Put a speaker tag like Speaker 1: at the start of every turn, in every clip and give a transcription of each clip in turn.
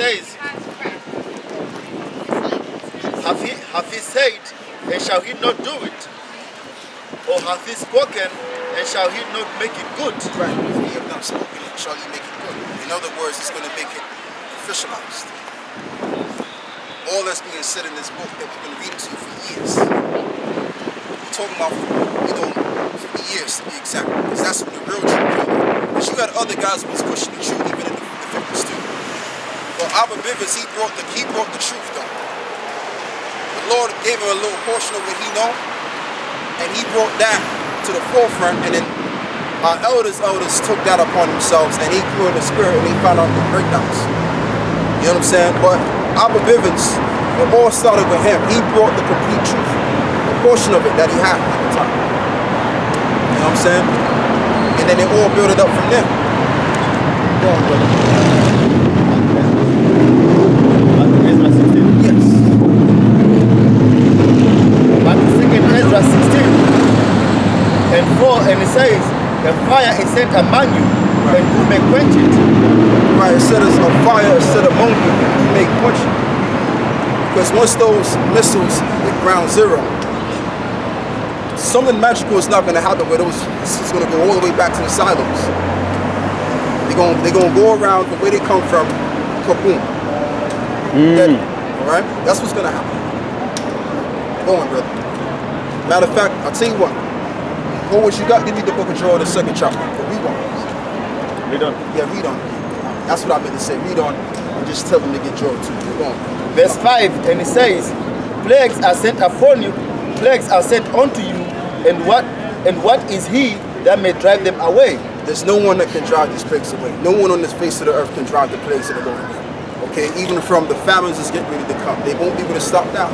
Speaker 1: says, have he said, and shall he not do it? Or hath he spoken, and shall he not make it good?
Speaker 2: Right. If he have not spoken it, shall he make it good? In other words, he's going to make it officialized. All that's being said in this book that we've been reading to you for years. We're talking about, for years to be exact, because that's when the real truth came in. Because you had other guys who was pushing the truth even in the 50s too. But Abba Bivens, he brought the truth though. The Lord gave him a little portion of what he know, and he brought that to the forefront, and then our elders took that upon themselves, and he grew in the spirit, and he found out the breakdowns. You know what I'm saying? But Abba Bivens, it all started with him. He brought the complete truth, the portion of it that he had at the time. You know what I'm saying? And then they all built it up from there. Go on, brother.
Speaker 1: Ezra 16.
Speaker 2: Yes.
Speaker 1: But second Ezra 16 and 4, and it says, the fire is set among you, and who may quench it?
Speaker 2: Right, it said it's a fire set among you, and who may quench it? Because once those missiles hit ground zero, something magical is not going to happen where it's going to go all the way back to the silos. They're going to go around from where they come from, kaboom. Dead. All right? That's what's going to happen. Go on, brother. Matter of fact, I'll tell you what. Go what you got, give me the book of Joel, the 2nd chapter. Read on.
Speaker 1: Read on.
Speaker 2: Yeah, read on. That's what I meant to say. Read on and just tell them to get Joel too. Go on.
Speaker 1: Verse 5, and it says, plagues are sent upon you, plagues are sent unto you, and what is he that may drive them away?
Speaker 2: There's no one that can drive these plagues away. No one on this face of the earth can drive the plagues that are going away. Okay, even from the famines that's getting ready to come, they won't be able to stop that.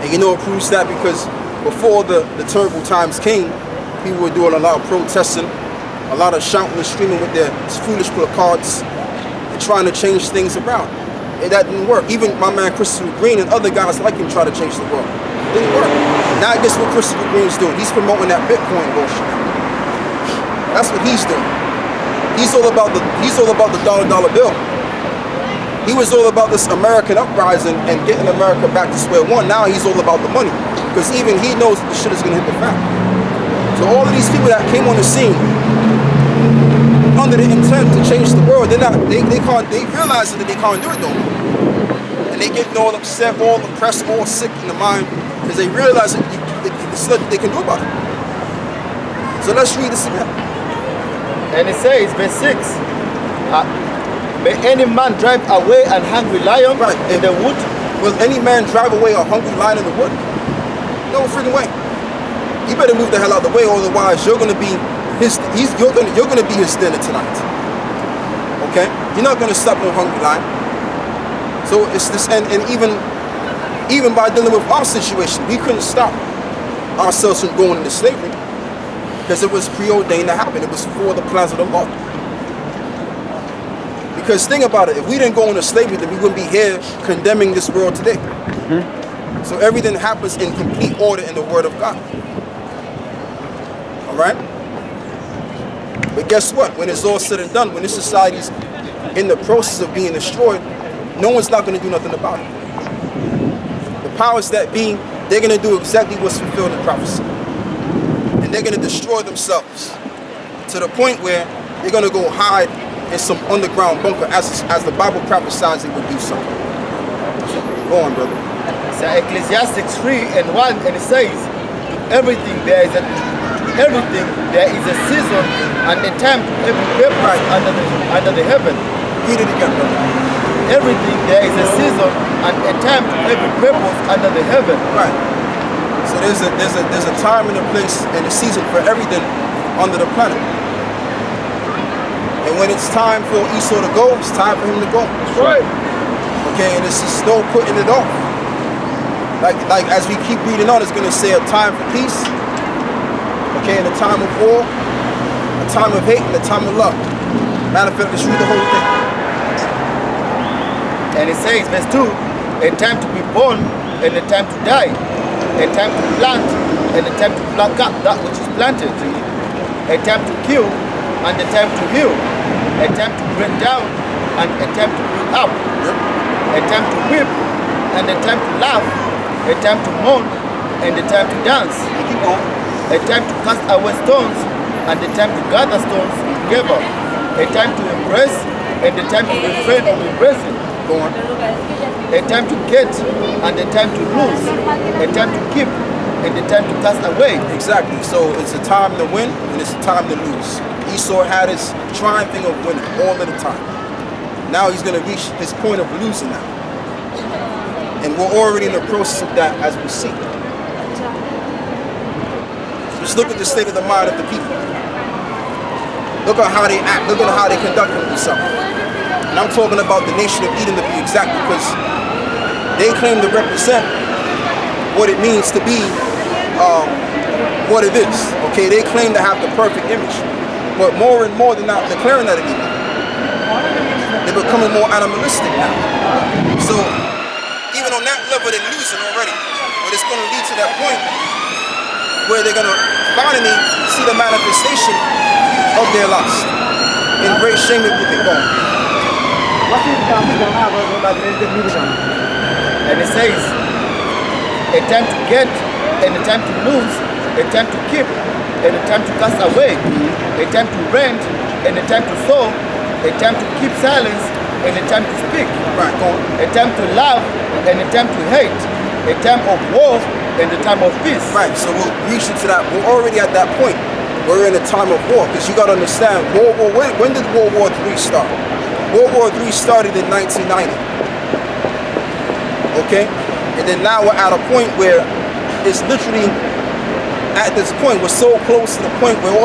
Speaker 2: And you know it proves that because before the terrible times came, people were doing a lot of protesting, a lot of shouting and screaming with their foolish placards and trying to change things around. And that didn't work. Even my man Christopher Green and other guys like him try to change the world. It didn't work. Now guess what Christopher Green's doing? He's promoting that Bitcoin bullshit. That's what he's doing. He's all about the dollar bill. He was all about this American uprising and getting America back to square one. Now he's all about the money. Because even he knows that the shit is gonna hit the fan. So all of these people that came on the scene under the intent to change the world, they realize that they can't do it no more. And they get all upset, all oppressed, all sick in the mind, because they realize that it's nothing they can do about it. So let's read this again.
Speaker 1: And it says, verse 6, may any man drive away an hungry lion in the wood?
Speaker 2: Will any man drive away a hungry lion in the wood? No freaking way. You better move the hell out of the way, otherwise you're gonna be you're gonna be his dinner tonight. Okay? You're not gonna stop no hungry lion. So it's this, and even by dealing with our situation, we couldn't stop ourselves from going into slavery because it was preordained to happen. It was for the plans of the Lord. Because think about it, if we didn't go into slavery, then we wouldn't be here condemning this world today. So everything happens in complete order in the Word of God. Alright? But guess what? When it's all said and done, when this society's in the process of being destroyed, no one's not going to do nothing about it. The powers that be, they're going to do exactly what's fulfilled in prophecy. And they're going to destroy themselves to the point where they're going to go hide in some underground bunker as the Bible prophesies they would do so. Go on, brother.
Speaker 1: So Ecclesiastes 3:1, and it says, everything there is a season and a time to every purpose under the heaven.
Speaker 2: Read it again, brother.
Speaker 1: Everything there is a season and a time to every purpose under the heaven.
Speaker 2: Right. So there's a time and a place and a season for everything under the planet. And when it's time for Esau to go, it's time for him to go.
Speaker 1: That's right.
Speaker 2: Okay, and it's just no putting it off. Like as we keep reading on, it's gonna say a time for peace. Okay, and a time of war, a time of hate, and a time of love. Matter of fact, let's read the whole thing.
Speaker 1: And it says, verse 2, a time to be born and a time to die, a time to plant and a time to pluck up that which is planted, a time to kill and a time to heal, a time to break down and a time to build up. a time to weep, and a time to laugh, a time to mourn, and a time to dance.
Speaker 2: Keep going.
Speaker 1: A time to cast away stones, and a time to gather stones together. A time to embrace, and a time to refrain from embracing.
Speaker 2: Go on.
Speaker 1: A time to get, and a time to lose. A time to keep, and a time to cast away.
Speaker 2: Exactly. So it's a time to win, and it's a time to lose. Esau had his triumphing of winning all of the time. Now he's going to reach his point of losing now. And we're already in the process of that as we see. Just look at the state of the mind of the people. Look at how they act. Look at how they conduct themselves. And I'm talking about the nation of Edom to be exact, because they claim to represent what it means to be what it is. Okay, they claim to have the perfect image. But more and more they're not declaring that anymore. They're becoming more animalistic now. So even on that level they're losing already. But it's going to lead to that point where they're going to finally see the manifestation of their lust. In great shame it will be gone.
Speaker 1: And it says, a time to get, and a time to lose, a time to keep, and a time to cast away, a time to rent, and a time to sow, a time to keep silence, and a time to speak,
Speaker 2: Right, go on.
Speaker 1: a time to love, and a time to hate, a time of war, and a time of peace.
Speaker 2: Right, so we'll reach into that. We're already at that point. We're in a time of war, because you got to understand, when did World War III start? World War III started in 1990. Okay? And then now we're at a point where it's literally, at this point, we're so close to the point where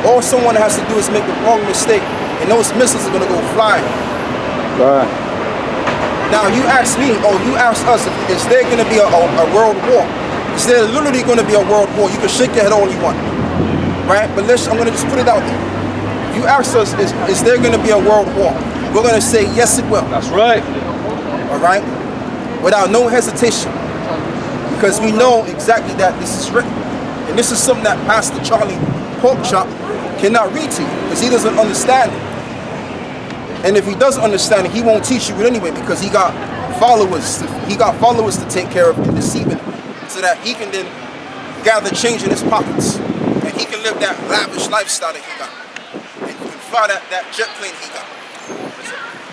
Speaker 2: all someone has to do is make the wrong mistake, and those missiles are going to go flying.
Speaker 3: Right.
Speaker 2: Now you ask me, or you ask us, is there going to be a world war? Is there literally going to be a world war? You can shake your head all you want, right? But I'm going to just put it out there. If you ask us, is there going to be a world war? We're going to say, yes, it will.
Speaker 3: That's right.
Speaker 2: All right? Without no hesitation. Because we know exactly that this is written. And this is something that Pastor Charlie Porkchop cannot read to you, because he doesn't understand it. And if he doesn't understand it, he won't teach you it anyway, because he got followers. He got followers to take care of and deceiving him, so that he can then gather change in his pockets, and he can live that lavish lifestyle that he got, and he can fly that jet plane he got.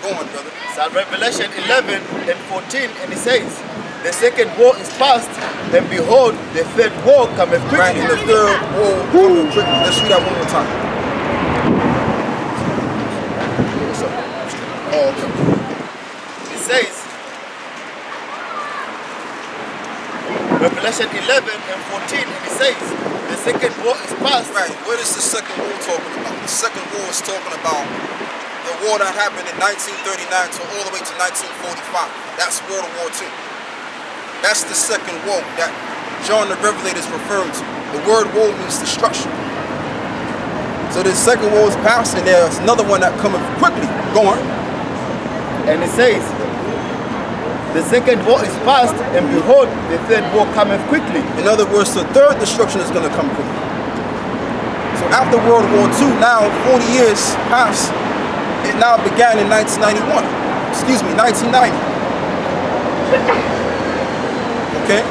Speaker 2: Go on, brother.
Speaker 1: So Revelation 11 and 14, and it says, the second war is past, and behold, the third war cometh quickly.
Speaker 2: Right, and the third war coming quickly. Let's read that one more time. What's up? Oh, okay.
Speaker 1: It says, Revelation 11 and 14, and it says, the second war is past.
Speaker 2: Right, what is the second war talking about? The second war is talking about the war that happened in 1939 to all the way to 1945. That's World War II. That's the second war that John the Revelator is referring to. The word war means destruction. So the second war is past, and there's another one that coming quickly. Go on.
Speaker 1: And it says, the second war is past, and behold, the third war cometh quickly.
Speaker 2: In other words, the third destruction is going to come quickly. So after World War II, now 40 years past, it now began in 1991. Excuse me, 1990. Okay?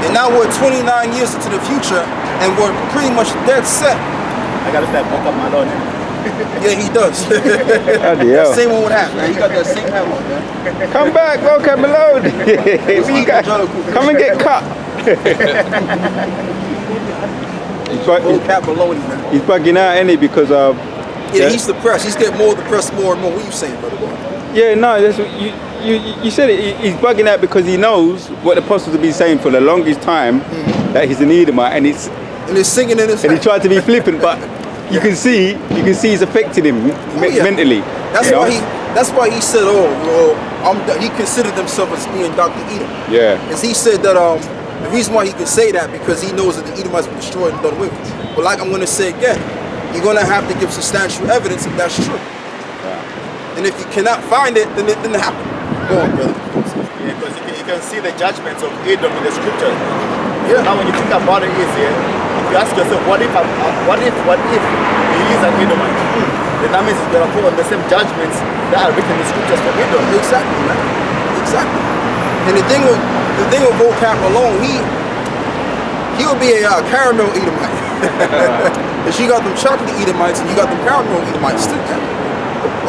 Speaker 2: And now we're 29 years into the future, and we're pretty much dead set.
Speaker 1: I gotta start back up my lawn.
Speaker 2: Yeah, he does.
Speaker 3: Hell.
Speaker 2: Same one with hat, man. He got that same hat on, man.
Speaker 3: Come back, welcome Malone. Come and get cut. He's bugging out, ain't he? Because
Speaker 2: yeah, he's depressed. He's getting more depressed more and more. What are you saying, brother?
Speaker 3: Yeah, no, that's what you said it. He's bugging out because he knows what the apostles have been saying for the longest time, that he's an Edomite, and it's
Speaker 2: singing in his
Speaker 3: and he tried to be flippant, but you can see it's affecting him mentally.
Speaker 2: That's why he said, he considered himself as being Dr. Edom.
Speaker 3: Yeah.
Speaker 2: Because he said that the reason why he can say that, because he knows that the Edomites were destroyed and done away with. But like I'm going to say again, you're going to have to give substantial evidence if that's true. Yeah. And if you cannot find it, then it didn't happen. Go on, brother.
Speaker 1: Yeah, because you can see the judgments of Edom in the scriptures.
Speaker 2: Yeah.
Speaker 1: Now when you think about it, you you ask yourself, what if he is an Edomite? Then that means he's gonna put on the same judgments that are written in the scriptures for Edom.
Speaker 2: Exactly, man. Exactly. And the thing with vocab alone, he would be a caramel Edomite. If you got them chocolate Edomites and you got them caramel Edomites too, man.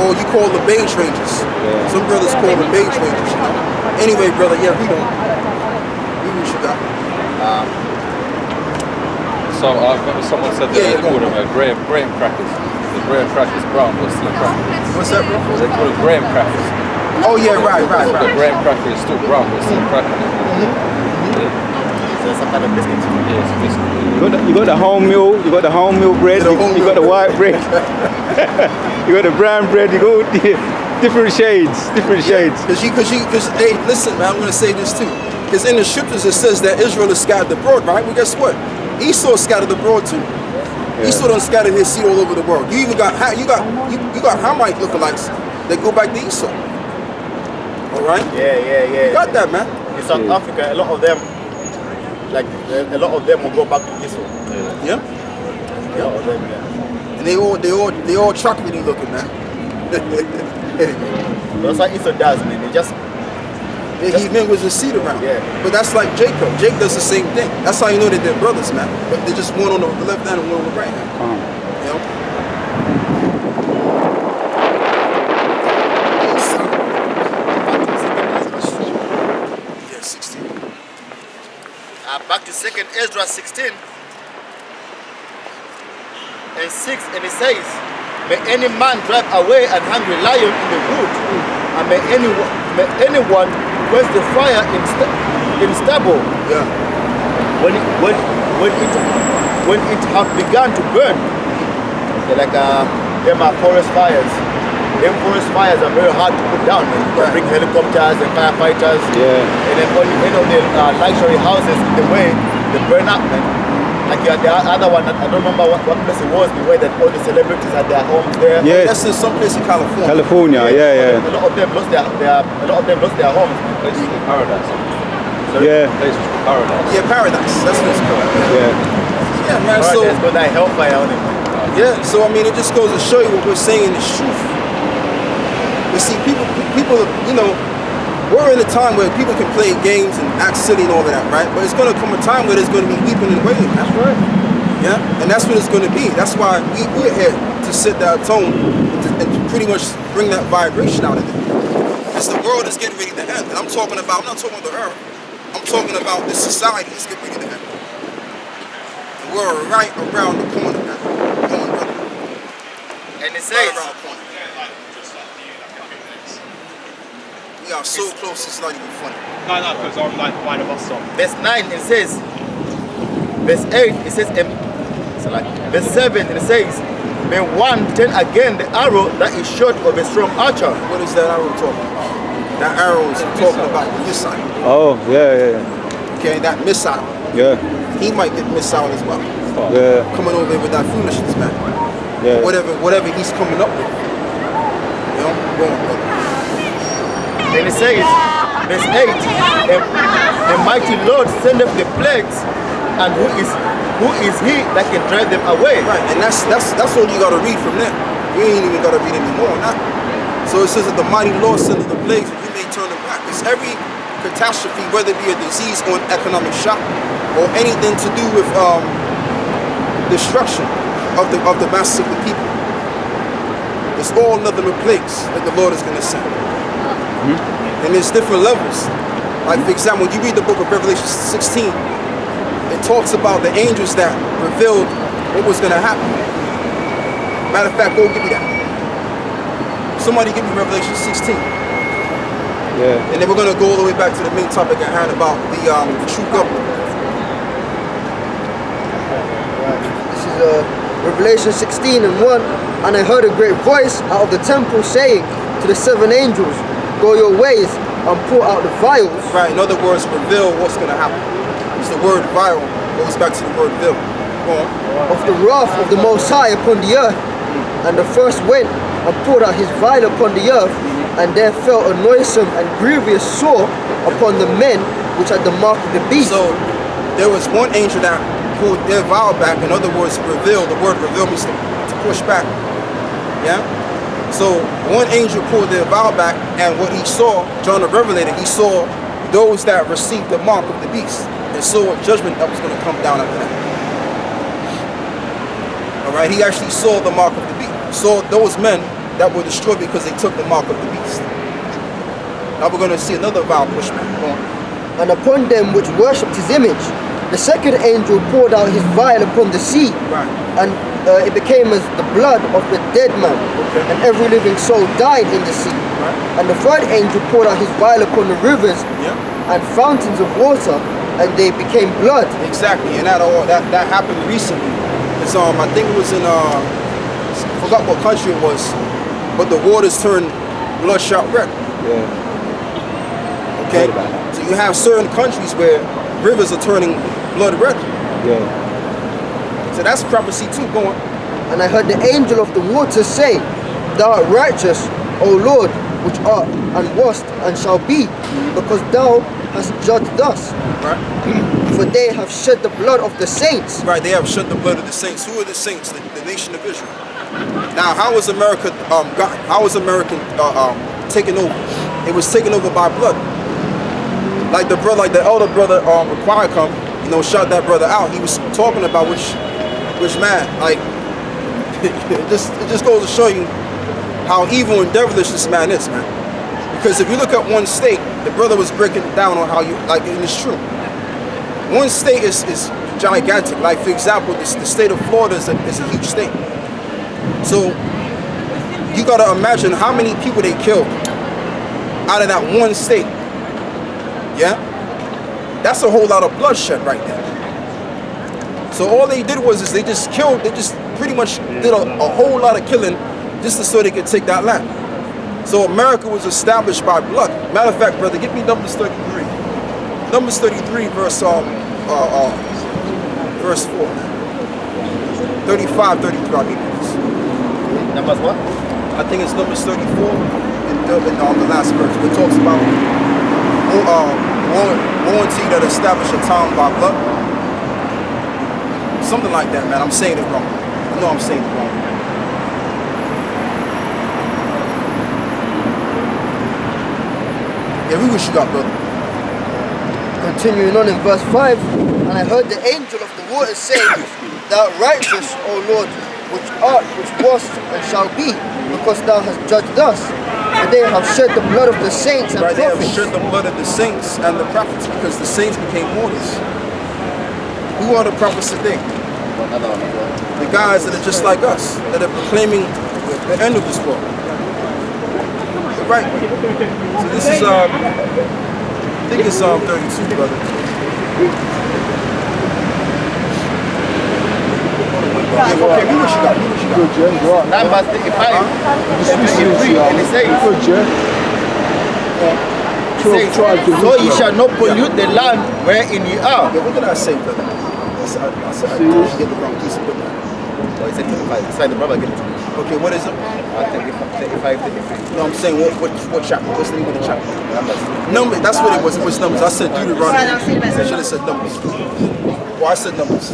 Speaker 2: Or you call the beige rangers. Yeah. Some brothers call them beige rangers, you know. Anyway, brother, yeah, we don't. We what you got.
Speaker 4: So I remember someone said that they call them graham crackers. The graham crackers brown, but still brown.
Speaker 2: What's that, bro?
Speaker 4: They call it graham crackers.
Speaker 2: Oh yeah, right.
Speaker 4: The graham cracker is still brown, but still cracking it.
Speaker 1: So some kind of biscuit.
Speaker 4: Yeah, it's a biscuit.
Speaker 3: You got the wholemeal, you got the wholemeal bread, you got the white bread, you got the brown bread, you got different shades.
Speaker 2: Because hey, listen, man, I'm gonna say this too. Because in the scriptures it says that Israel is scattered abroad, right? Well, guess what? Esau is scattered abroad too. Yeah. Esau done scattered his seed all over the world. You even got Hamite lookalikes that go back to Esau. All right?
Speaker 1: Yeah.
Speaker 2: You got that, man.
Speaker 1: In South Africa, a lot of them will go back to Esau.
Speaker 2: Yeah.
Speaker 1: A lot of them, yeah.
Speaker 2: And they all chocolatey looking, man.
Speaker 1: That's what Esau does, man.
Speaker 2: He mingles his seed around.
Speaker 1: Yeah.
Speaker 2: But that's like Jacob. Jake does the same thing. That's how you know that they're brothers, man. But they're just one on the left hand and one on the right hand. You know? Yeah, 16.
Speaker 1: Back to 2nd Ezra 16 and 6, and it says, may any man drive away an hungry lion in the wood, and may anyone quench the fire in stubble.
Speaker 2: Yeah.
Speaker 1: When it have begun to burn. Okay, like them are forest fires. Them forest fires are very hard to put down. Man. They bring helicopters and firefighters.
Speaker 3: Yeah.
Speaker 1: And then on the end of the luxury houses in the way they burn up, man. Like the other one, I don't remember what place it was, the way that all the celebrities had their homes there.
Speaker 3: Yes.
Speaker 2: That's in some place in California.
Speaker 3: California, yeah.
Speaker 1: A lot of them lost their homes.
Speaker 4: Places called Paradise.
Speaker 3: Yeah.
Speaker 4: Places called Paradise.
Speaker 2: Yeah, Paradise. That's what it's called.
Speaker 3: Yeah.
Speaker 2: Yeah, man. So
Speaker 1: There's got that hellfire on it, man.
Speaker 2: yeah, so I mean, it just goes to show you what we're saying is truth. But see, people, you know, we're in a time where people can play games and act silly and all of that, right? But it's going to come a time where there's going to be weeping and wailing. That's right. Yeah, and that's what it's going to be. That's why we're here to set that tone and to pretty much bring that vibration out of it. As the world is getting ready to end, and I'm not talking about the earth. I'm talking about the society is getting ready to end. And we're right around the corner, man. Come on, brother.
Speaker 1: And it
Speaker 2: Right
Speaker 1: says,
Speaker 2: around the corner. We are so close, it's not even funny.
Speaker 5: No, because I'm like behind the bus stop.
Speaker 1: verse 9 it says, verse 8 it says, verse 7 it says, may one turn again the arrow that is shot of a strong archer.
Speaker 2: What is that arrow talking about? That arrow is talking about the missile.
Speaker 3: Oh, yeah.
Speaker 2: Okay, that missile.
Speaker 3: Yeah.
Speaker 2: He might get missile as well.
Speaker 3: Yeah.
Speaker 2: Coming over here with that foolishness, man.
Speaker 3: Yeah.
Speaker 2: Whatever he's coming up with. You know, go on, brother.
Speaker 1: And it says, verse 8, the mighty Lord sendeth the plagues, and who is he that can drive them away?
Speaker 2: Right, and that's all you gotta read from there. You ain't even gotta read any more on that. So it says that the mighty Lord sendeth the plagues, and you may turn them back. It's every catastrophe, whether it be a disease or an economic shock, or anything to do with destruction of the masses of the people. It's all nothing but plagues that the Lord is gonna send. And there's different levels. Like for example, when you read the book of Revelation 16, it talks about the angels that revealed what was gonna happen. Matter of fact, go give me that. Somebody give me Revelation 16.
Speaker 3: Yeah.
Speaker 2: And then we're gonna go all the way back to the main topic at hand about the true government.
Speaker 6: This is Revelation 16 and 1. And I heard a great voice out of the temple saying to the 7 angels, go your ways and pour out the vials.
Speaker 2: Right, in other words, reveal what's gonna happen. It's the word vial goes back to the word vil. Go on.
Speaker 6: Of the wrath of the Most High upon the earth. And the first went and poured out his vial upon the earth, and there fell a noisome and grievous sore upon the men which had the mark of the beast.
Speaker 2: So there was one angel that pulled their vow back. In other words, reveal. The word reveal means to push back. Yeah? So one angel pulled their vow back, and what he saw, John the Revelator, he saw those that received the mark of the beast, and saw a judgment that was going to come down after that. All right, he actually saw the mark of the beast. Saw those men that were destroyed because they took the mark of the beast. Now we're going to see another vow pushback. Go on.
Speaker 6: And upon them which worshipped his image, the second angel poured out his vial upon the sea,
Speaker 2: Right.
Speaker 6: and it became as the blood of the dead man,
Speaker 2: Okay.
Speaker 6: and every living soul died in the sea.
Speaker 2: Right.
Speaker 6: And the third angel poured out his vial upon the rivers
Speaker 2: Yeah.
Speaker 6: and fountains of water, and they became blood.
Speaker 2: Exactly, and that happened recently. It's I think it was in I forgot what country it was, but the waters turned bloodshot red.
Speaker 3: Yeah.
Speaker 2: Okay,
Speaker 3: Heard about that.
Speaker 2: so you have certain countries where rivers are turning blood red.
Speaker 3: Yeah.
Speaker 2: So that's prophecy too. Go on.
Speaker 6: And I heard the angel of the waters say, Thou art righteous, O Lord, which art and wast and shall be, because thou hast judged thus.
Speaker 2: Right.
Speaker 6: For they have shed the blood of the saints.
Speaker 2: Right. They have shed the blood of the saints. Who are the saints? The nation of Israel. Now, how was America? How was America taken over? It was taken over by blood. Like the elder brother required come, shout that brother out. He was talking about which man. Like it just goes to show you how evil and devilish this man is, man. Because if you look at one state, the brother was breaking it down on how you like, and it's true. One state is gigantic. Like for example, the state of Florida is a huge state. So you gotta imagine how many people they killed out of that one state. Yeah? That's a whole lot of bloodshed right there. So all they did was they just pretty much did a whole lot of killing just so they could take that land. So America was established by blood. Matter of fact, brother, give me Numbers 33. Numbers 33 verse 4. 35, 33, I mean.
Speaker 1: Numbers what?
Speaker 2: I think it's Numbers 34 in the last verse. It talks about warranty that established a town by blood. Something like that, man. I'm saying it wrong. I know I'm saying it wrong. Yeah, read what you got, brother.
Speaker 6: Continuing on in verse 5, and I heard the angel of the waters say, Thou art righteous, O Lord, which art, which wast, and shall be, because thou hast judged thus. For they have shed the blood of the saints and
Speaker 2: Right, they have
Speaker 6: prophets.
Speaker 2: shed the blood of the saints and the prophets, because the saints became martyrs. Who are the prophets today? The guys that are just like us, that are proclaiming the end of this world. Right. So this is I think it's 32, brother. Yeah, okay, read what you got.
Speaker 3: Good, yeah. Right.
Speaker 1: Numbers 35 and 23, and it says,
Speaker 3: Good, yeah.
Speaker 1: it says, So ye shall not pollute the land wherein ye are.
Speaker 2: Yeah, what did I say, brother? I said I didn't get the wrong piece of equipment.
Speaker 1: Oh, he said 35. It's like the brother getting to me.
Speaker 2: Okay, what is it?
Speaker 1: 35, 33.
Speaker 2: No, I'm saying what chapter? What's the name of the chapter?
Speaker 1: Numbers.
Speaker 2: Numbers. That's what it was. It was Numbers. I said Deuteronomy. I should have said Numbers. Well, I said Numbers.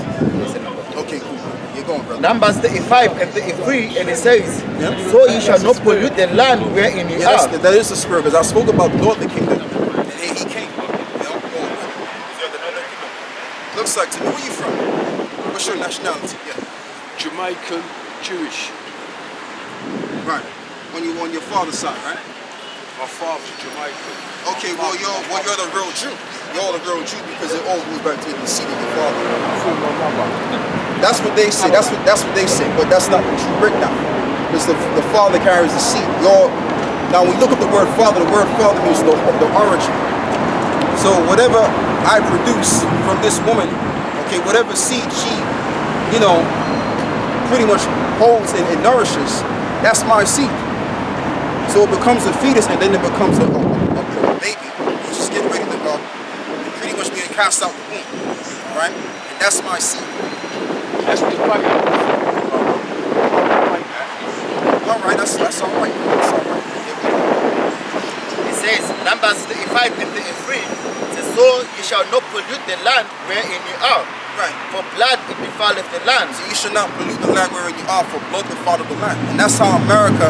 Speaker 2: Okay, cool. You're going, brother.
Speaker 1: Numbers 35 and 33, and it says,
Speaker 2: Yeah.
Speaker 1: So ye shall not pollute the land wherein ye
Speaker 2: Yeah,
Speaker 1: are.
Speaker 2: that is the spirit, because I spoke about the northern kingdom, and he came. Looks like to me. Where you from? What's your nationality? Yeah.
Speaker 7: Jamaican, Jewish.
Speaker 2: Right. On your father's side, right?
Speaker 7: My father's Jamaican.
Speaker 2: Okay, well you're the real Jew. You're the real Jew because it all goes back to the seed of your father.
Speaker 7: From my mother.
Speaker 2: That's what they say. That's what they say. But that's not the true breakdown. Because the father carries the seed. Now when we look at the word father means the origin. So whatever I produce from this woman, okay, whatever seed she, pretty much holds and nourishes, that's my seed. So it becomes a fetus, and then it becomes a baby, which is getting ready to pretty much being cast out the womb, right? And that's my seed.
Speaker 7: That's the way.
Speaker 2: All right, that's all right. That's all right.
Speaker 1: It says, Numbers 35 and 33, it says, So ye shall not pollute the land wherein ye are.
Speaker 2: Right.
Speaker 1: For blood it defileth the land.
Speaker 2: So you should not pollute the land wherein you are, for blood defileth the land. And that's how America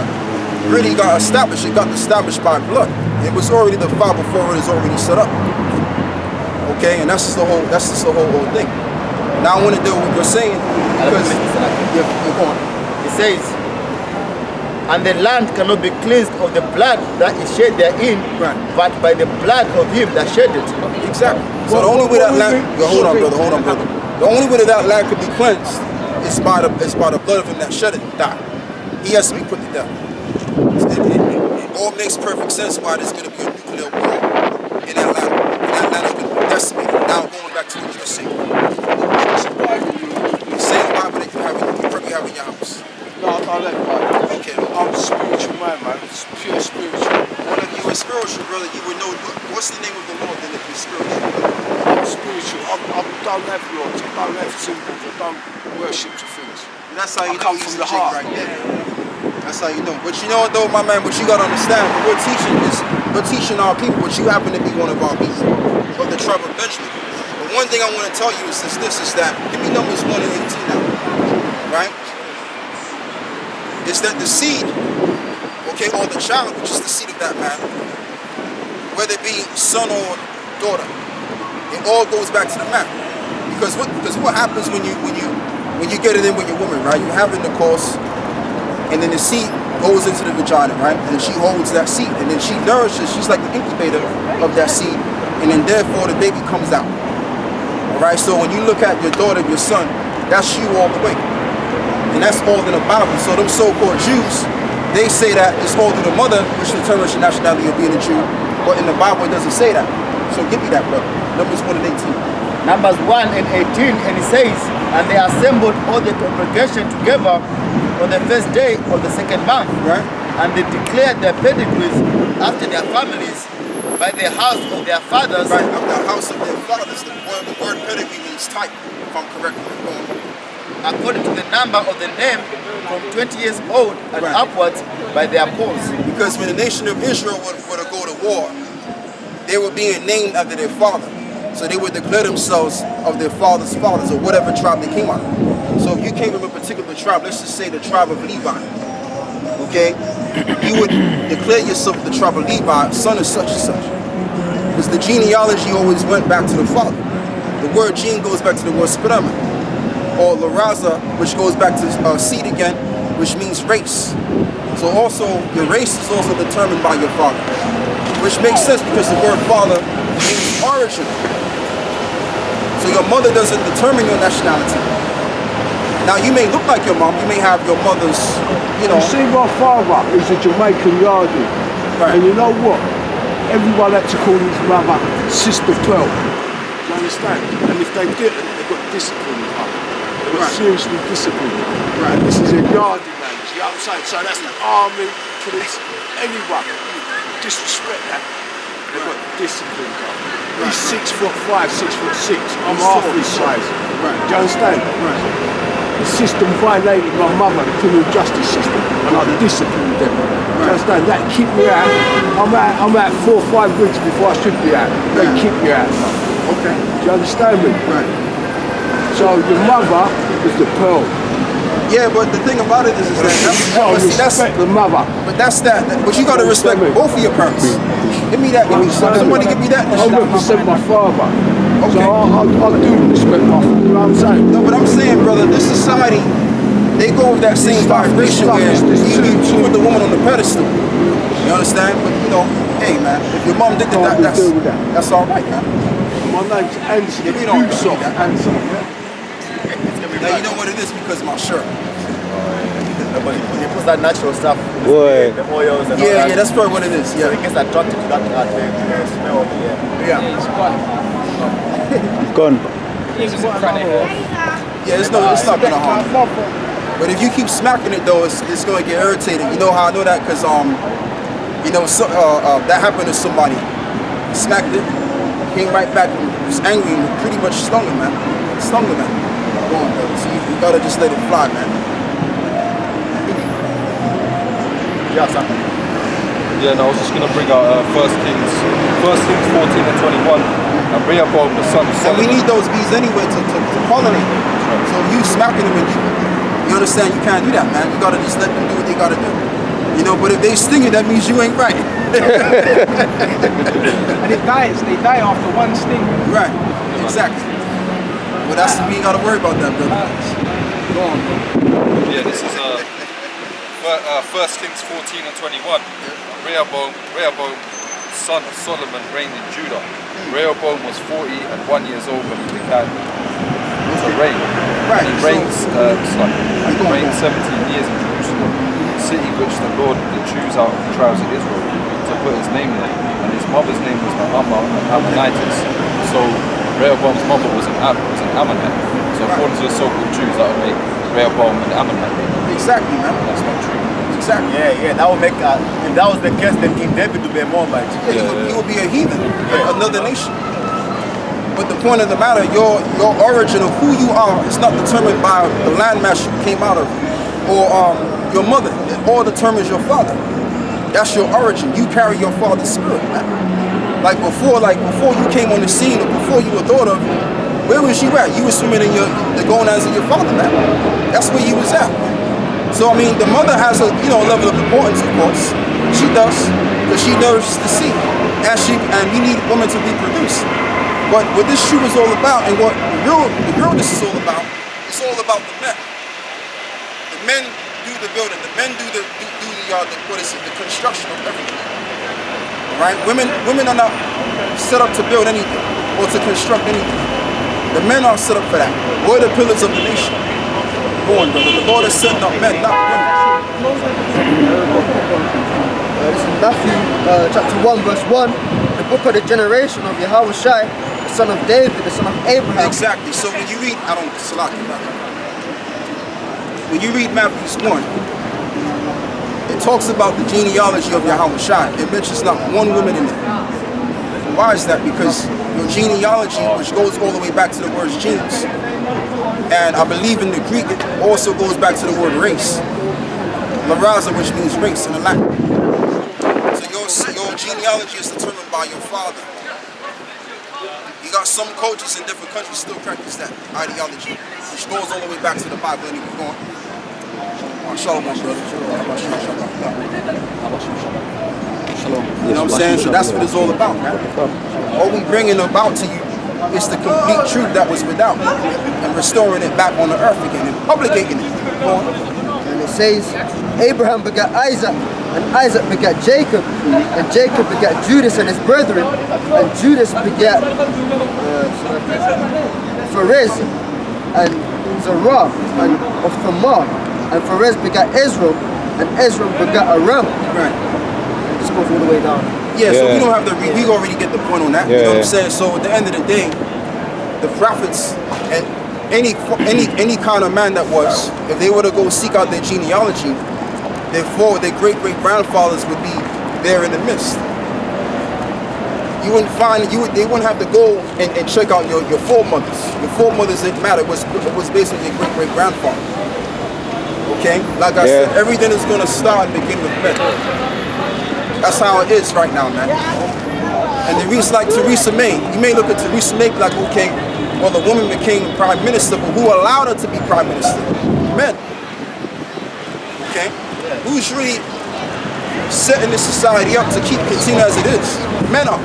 Speaker 2: really got established. It got established by blood. It was already defiled before it is already set up. Okay, and that's just the whole thing. Now I want to deal with what you're saying because you're going.
Speaker 1: It says, and the land cannot be cleansed of the blood that is shed therein,
Speaker 2: Right.
Speaker 1: but by the blood of him that shed it.
Speaker 2: Exactly. So the only way that land, hold on, brother. The only way that land could be cleansed is by the blood of him that shed it, died. He has to be put to death. It all makes perfect sense why there's going to be a nuclear war in that land. And that land is going to be decimated. Now going back to what you're saying. The same Bible that you probably have in your house.
Speaker 7: No, I like Bible.
Speaker 2: Okay.
Speaker 7: I'm a spiritual man, man. It's pure spiritual.
Speaker 2: Well, if you were spiritual, brother, you would know what's the name of the Lord then if you're spiritual.
Speaker 7: I'm spiritual. I don't have lords. I don't have symbols. I don't worship to things.
Speaker 2: And that's how you
Speaker 7: I
Speaker 2: know
Speaker 7: come
Speaker 2: he's
Speaker 7: from
Speaker 2: a
Speaker 7: the
Speaker 2: jig
Speaker 7: heart.
Speaker 2: right there. That's how you know. But you know what though, my man, what you gotta understand, what we're teaching our people, but you happen to be one of our people of the tribe of Benjamin. But one thing I want to tell you is that, give me Numbers 1 and 18 now, right? Is that the seed, okay, or the child, which is the seed of that man, whether it be son or daughter, it all goes back to the man. Because what happens when you get it in with your woman, right? You have intercourse, and then the seed goes into the vagina, right? And then she holds that seed, and then she nourishes. She's like the incubator of that seed, and then therefore the baby comes out. All right. So when you look at your daughter, your son, that's you all the way, and that's all in the Bible. So them so-called Jews, they say that it's all through the mother, which determines your nationality of being a Jew, but in the Bible it doesn't say that. So give me that, brother. Numbers 1 and 18.
Speaker 1: Numbers 1 and 18, and it says, and they assembled all the congregation together on the first day of the second month,
Speaker 2: Right.
Speaker 1: and they declared their pedigrees after their families by the house of their fathers,
Speaker 2: Right, of the house of their fathers. The word pedigree means type, if I'm correct.
Speaker 1: according to the number of the name from 20 years old and
Speaker 2: Right.
Speaker 1: upwards by their polls.
Speaker 2: Because when the nation of Israel were to go to war, they were being named after their father. So they would declare themselves of their father's fathers or whatever tribe they came out of. So if you came from a particular tribe, let's just say the tribe of Levi, okay? You would declare yourself the tribe of Levi, son of such and such. Because the genealogy always went back to the father. The word gene goes back to the word sperma, or laraza, which goes back to seed again, which means race. So also, your race is also determined by your father, which makes sense because the word father means origin. So your mother doesn't determine your nationality. Now you may look like your mom, you may have your mother's, you know.
Speaker 7: You see, my father is a Jamaican yardie.
Speaker 2: Right.
Speaker 7: And you know what? Everyone had to call his mother Sister Pearl. Do you understand? And if they didn't, they got disciplined. They got
Speaker 2: Right.
Speaker 7: seriously disciplined.
Speaker 2: Right.
Speaker 7: And this is a yardie man. You know what I'm saying? So that's the army, police, anyone. Disrespect that. They got disciplined. He's 6'5", 6'6". I'm half his size.
Speaker 2: Right.
Speaker 7: Do you understand?
Speaker 2: Right.
Speaker 7: The system violated my mother, the criminal justice system, and I disciplined them. You understand? That kicked me out. I'm out 4 or 5 weeks before I should be out. They kicked me out.
Speaker 2: Okay.
Speaker 7: Do you understand me?
Speaker 2: Right.
Speaker 7: So your mother is the pearl.
Speaker 2: Yeah, but the thing about it is
Speaker 7: Respect the mother.
Speaker 2: But that's that. But you gotta respect both of your parents. Give me that. Somebody give me that.
Speaker 7: I represent my father.
Speaker 2: Okay.
Speaker 7: So I do respect my father. You know what I'm saying?
Speaker 2: No, but I'm saying, brother, this society, they go with that same vibration where you put the woman on the pedestal. You understand? But you know, hey man, if your mom did that, that's all right, man.
Speaker 7: My name's Anthony.
Speaker 2: Yeah, we don't
Speaker 7: Yusuf.
Speaker 2: need that.
Speaker 7: Anthony.
Speaker 2: Now you know what it is because my shirt.
Speaker 1: But he puts that natural stuff,
Speaker 3: Boy.
Speaker 1: the oils and all
Speaker 2: Yeah,
Speaker 1: that.
Speaker 2: yeah, that's probably what it is.
Speaker 1: So
Speaker 2: Yeah.
Speaker 1: it gets attracted to that smell of the air.
Speaker 3: Gone.
Speaker 2: Yeah, it's not gonna harm you. But if you keep smacking it though, it's gonna get irritated. You know how I know that? Cause you know, that happened to somebody. He smacked it, came right back and was angry and pretty much stung him, man. Stung him, man. Go on, brother. So you gotta just let it fly, man.
Speaker 1: Yeah, son.
Speaker 4: Yeah, no, I was just going to bring out 1 Kings 14 and 21. And Rehoboam, the son of
Speaker 2: And
Speaker 4: Solomon.
Speaker 2: we need those bees anyway to pollinate. So you smacking them and you understand you can't do that, man. You gotta just let them do what they gotta do. You know, but if they sting you, that means you ain't right.
Speaker 8: And they die after one sting.
Speaker 2: Right, exactly. Well, that's, we ain't gotta worry about that, brother. Go on, bro.
Speaker 4: Yeah, this is 1 Kings 14 and 21. Rehoboam, son of Solomon, reigned in Judah. Rehoboam was 41 years old when he began to reign.
Speaker 2: Right,
Speaker 4: And he reigned 17 years in Jerusalem, the city which the Lord did choose out of the tribes of Israel to put his name there. And his mother's name was Naamah, an Ammonitess. So Rehoboam's mother was an Ammonite. So according to the so-called Jews, that would make Rehoboam an Ammonite.
Speaker 2: Exactly, man.
Speaker 4: That's not true.
Speaker 2: Exactly.
Speaker 1: Yeah, that would make, if that was the case, then King David would be a Moabite.
Speaker 2: He would be a heathen, another nation. But the point of the matter, your origin of who you are is not determined by the landmass you came out of, or your mother. It all determines your father. That's your origin. You carry your father's spirit, man. Like before you came on the scene, or before you were thought of, where was you at? You were swimming in the gonads of your father, man. That's where you was at. So I mean, the mother has a level of importance, of course. She does, because she nourishes the seed, and we need women to reproduce. But what this shoe is all about, and what the realness is all about, it's all about the men. The men do the building. The men do the construction of everything. All right, women are not set up to build anything or to construct anything. The men are set up for that. We're the pillars of the nation. Go on, brother. The Lord is setting up men, not women.
Speaker 6: This is Matthew chapter 1 verse 1, the book of the generation of Yahushua, the son of David, the son of Abraham.
Speaker 2: Exactly. So when you read, when you read Matthew 1, it talks about the genealogy of Yahushua. It mentions not one woman in it. Why is that? Because your genealogy, which goes all the way back to the word genes, and I believe in the Greek, it also goes back to the word race. Laraza, which means race in the Latin. So your genealogy is determined by your father. You got some cultures in different countries still practice that ideology, which goes all the way back to the Bible. And you can go on. Shalom, brother. Shalom. You know what I'm saying? So that's what it's all about, man. All we bringing about to you is the complete truth that was without, and restoring it back on the earth again, and publicating it. Go on.
Speaker 6: And it says, Abraham begat Isaac, and Isaac begat Jacob, and Jacob begat Judas and his brethren, and Judas begat Perez, and Zerah, and of Tamar, and Perez begat Ezra, and Ezra begat Aram.
Speaker 2: Right.
Speaker 6: It just goes all the way down.
Speaker 2: Yeah, so we don't have to read, we already get the point on that. You know what I'm saying? So at the end of the day, the prophets and any kind of man that was, if they were to go seek out their genealogy, their great-great-grandfathers would be there in the midst. You wouldn't find, they wouldn't have to go and check out your foremothers. Your foremothers didn't matter. It was basically your great-great-grandfather. Okay? Like I said, everything is going to start and begin with men. That's how it is right now, man. And like Theresa May, you may look at Theresa May like, okay, well, the woman became prime minister, but who allowed her to be prime minister? Men. Okay? Who's really setting this society up to continue as it is? Men are.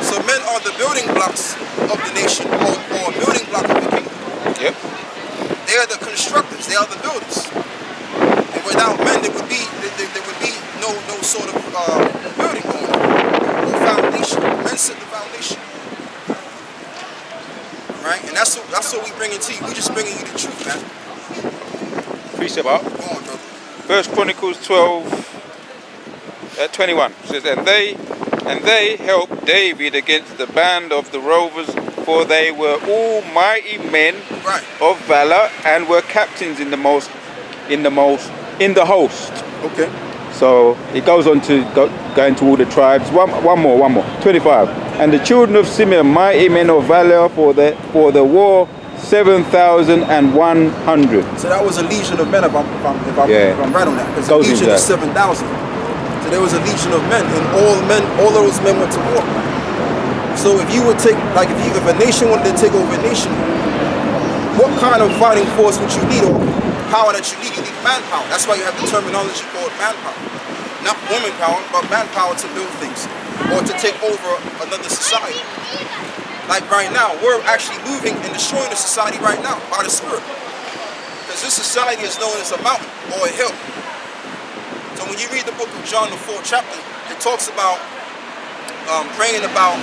Speaker 2: So men are the building blocks of the nation, or a building block of the kingdom.
Speaker 3: Yep.
Speaker 2: They are the constructors, they are the builders. And without men, there would be no sort of building going on, no foundation. Men set the foundation. Right? And that's what we bringing to you. We just bringing you the truth, man.
Speaker 3: Precept up.
Speaker 2: Go on, brother.
Speaker 3: First Chronicles 12:21 says, and they helped David against the band of the rovers, for they were all mighty men of valor, and were captains in the host.
Speaker 2: Okay.
Speaker 3: So it goes on to go into all the tribes. One more. 25. And the children of Simeon, mighty men of valor for the war, 7,100.
Speaker 2: So that was a legion of men, if I'm right on that. Because a legion is 7,000. So there was a legion of men, and all those men went to war. So if you would take, like if a nation wanted to take over a nation, what kind of fighting force would you need, or power that you need? You need manpower. That's why you have the terminology called manpower. Not woman power, but manpower to build things or to take over another society. Like right now, we're actually moving and destroying the society right now by the Spirit. Because this society is known as a mountain or a hill. So when you read the book of John, the 4th chapter, it talks about praying about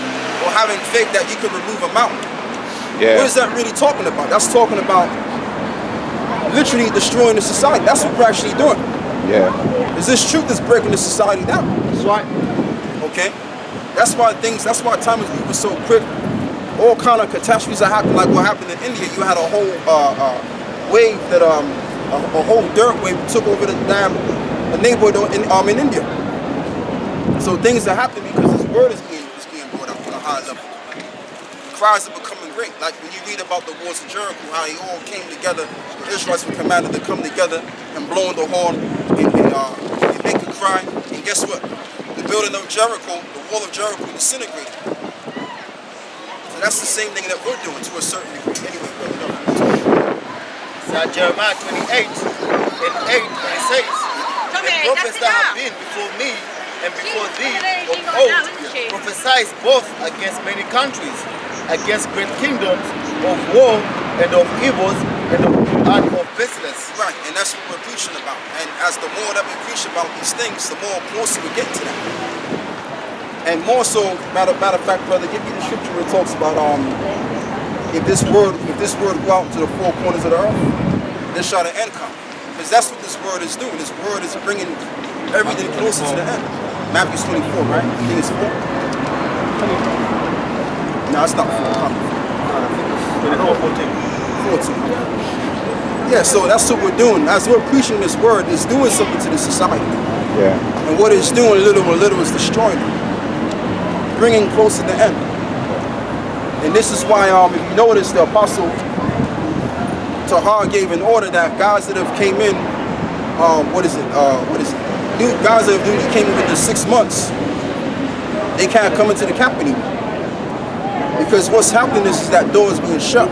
Speaker 2: or having faith that you can remove a mountain.
Speaker 3: Yeah.
Speaker 2: What is that really talking about? That's talking about literally destroying the society. That's what we're actually doing.
Speaker 3: Yeah.
Speaker 2: Is this truth is breaking the society down.
Speaker 6: That's right.
Speaker 2: Okay? That's why time is moving so quick. All kind of catastrophes that happen, like what happened in India. You had a whole wave that a whole dirt wave took over the damn neighborhood in India. So things that happen because this word is being brought up on a high level. Cries are becoming great. Like when you read about the wars of Jericho, how they all came together. The Israelites were commanded to come together and blow on the horn and make a cry. And guess what? The building of Jericho, the wall of Jericho, disintegrated. So that's the same thing that we're doing to a certain degree. Anyway,
Speaker 1: So Jeremiah 28 and 8, it says, the prophets that have been before me and before thee of old prophesied both against many countries, against great kingdoms, of war and of evils and of pestilence.
Speaker 2: Right, and that's what we're preaching about. And as the more that we preach about these things, the more closer we get to that. And more so, matter of fact, brother, give me the scripture where it talks about if this word go out to the four corners of the earth, then shall the end come. Because that's what this word is doing. This word is bringing everything closer to the end. Matthew 24, right? I think it's 4. No, it's not 4. 14. Yeah, so that's what we're doing. As we're preaching this word, it's doing something to the society.
Speaker 3: Yeah.
Speaker 2: And what it's doing little by little is destroying it, bringing closer to the end. And this is why, if you notice, the apostle Tahar gave an order that guys that have came in, guys that have came in within 6 months, they can't come into the camp anymore. Because what's happening is that door is being shut.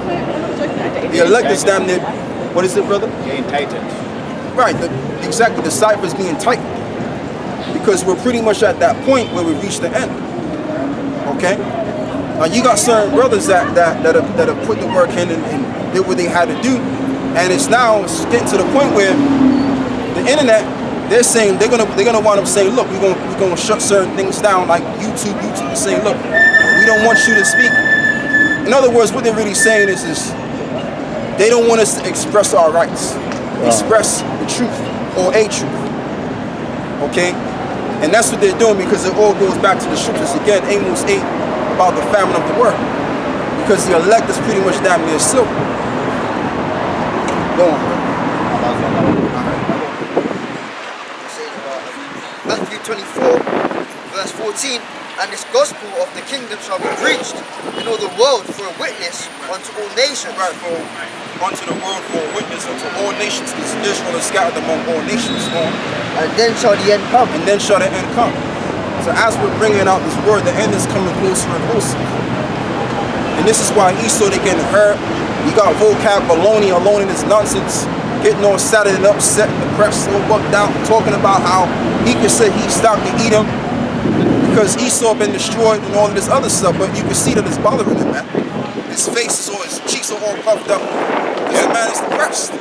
Speaker 2: The elect is damn near, what is it, brother?
Speaker 1: Getting tightened.
Speaker 2: Right, exactly, the cipher is being tightened. Because we're pretty much at that point where we reach the end. Okay? Now you got certain brothers that have put the work in and did what they had to do. And it's now getting to the point where the internet, they're saying they're gonna wind up saying, look, we're gonna shut certain things down, like YouTube is saying, look, we don't want you to speak. In other words, what they're really saying is they don't want us to express our rights, express the truth or a truth. Okay? And that's what they're doing, because it all goes back to the scriptures again, Amos 8, about the famine of the word. Because the elect is pretty much damn near silver. Go on, bro.
Speaker 6: Matthew 24, verse 14, and this gospel of the kingdom shall be preached in all the world for a witness unto all nations.
Speaker 2: Right, unto the world for a witness unto all nations, because Israel is scattered among all nations.
Speaker 6: And then shall the end come.
Speaker 2: And then shall the end come. So as we're bringing out this word, the end is coming closer and closer. And this is why Esau, they getting hurt. You got vocab baloney alone in this nonsense, getting all sad and upset, depressed, so bucked out, talking about how he could say he stopped to eat him because Esau been destroyed and all of this other stuff. But you can see that it's bothering him, man. His face is all, his cheeks are all puffed up because the man is depressed.